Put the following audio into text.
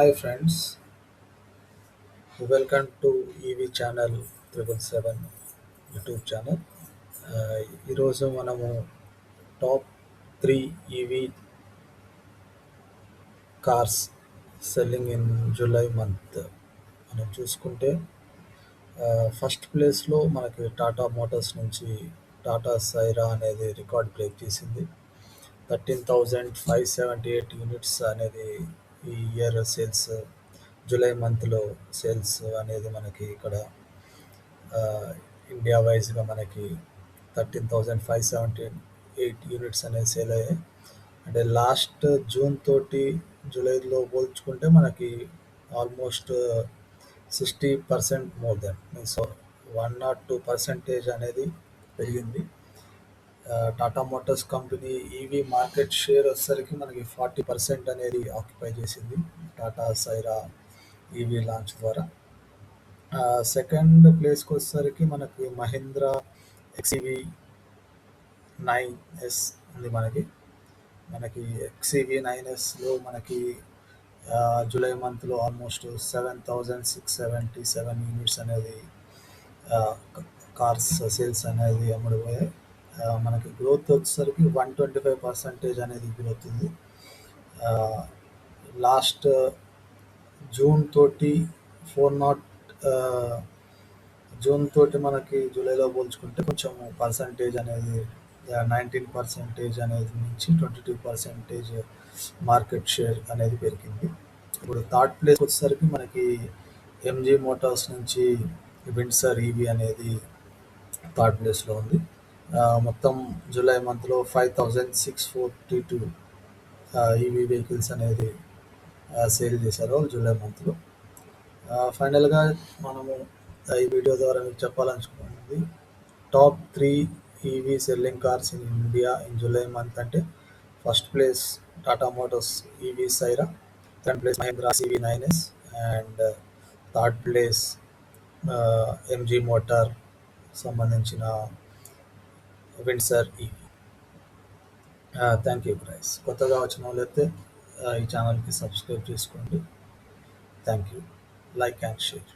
Hi friends, welcome to EV channel 777 YouTube channel. ఈరోజు మనము top 3 EV cars selling in July month మనం చూసుకుంటే first ప్లేస్లో మనకి టాటా మోటార్స్ నుంచి టాటా సైరా అనేది రికార్డ్ బ్రేక్ చేసింది. 13,578 యూనిట్స్ అనేది ఈ ఇయర్ సేల్స్ జూలై మంత్లో సేల్స్ అనేది మనకి ఇక్కడ ఇండియా వైజ్గా మనకి 13,578 యూనిట్స్ అనేది సేల్ అయ్యాయి. అంటే లాస్ట్ జూన్ తోటి జూలైలో పోల్చుకుంటే మనకి almost 60% more than means 1 or 2% అనేది పెరిగింది. Tata Motors company EV market share వచ్చేసరికి మనకి 40% అనేది ఆక్యుపై చేసింది టాటా సైరా ఈవీ లాంచ్ ద్వారా. సెకండ్ ప్లేస్కి వచ్చేసరికి మనకి మహీంద్రా ఎక్స్ఈవి 9S ఉంది. మనకి ఎక్స్ఈవి 9Sలో మనకి జూలై మంత్లో ఆల్మోస్ట్ 7,677 యూనిట్స్ అనేది కార్స్ సేల్స్ అనేది అమ్ముడుపోయాయి. మనకి గ్రోత్ వచ్చేసరికి 125% అనేది గ్రోత్ ఉంది. లాస్ట్ జూన్ తోటి 40 జూన్ తోటి మనకి జూలైలో పోల్చుకుంటే కొంచెం పర్సంటేజ్ అనేది 19% అనేది నుంచి 22% మార్కెట్ షేర్ అనేది పెరిగింది. ఇప్పుడు థర్డ్ ప్లేస్ వచ్చేసరికి మనకి ఎంజీ మోటార్స్ నుంచి విండ్సర్ ఈవీ అనేది థర్డ్ ప్లేస్లో ఉంది. మొత్తం జూలై మంత్లో 5,642 ఈవీ వెహికల్స్ అనేది సేల్ చేశారు జూలై మంత్లో. ఫైనల్గా మనము ఈ వీడియో ద్వారా మీకు చెప్పాలనుకున్నది top 3 EV selling cars in India in July month అంటే first place Tata Motors EV సైరా, second place Mahindra EV 9S and third place MG Motor సంబంధించిన Windsor EV. Thank you guys. కొత్తగా వచ్చిన వాళ్ళైతే ఈ ఛానల్కి సబ్స్క్రైబ్ చేసుకోండి. Thank you. Like and share.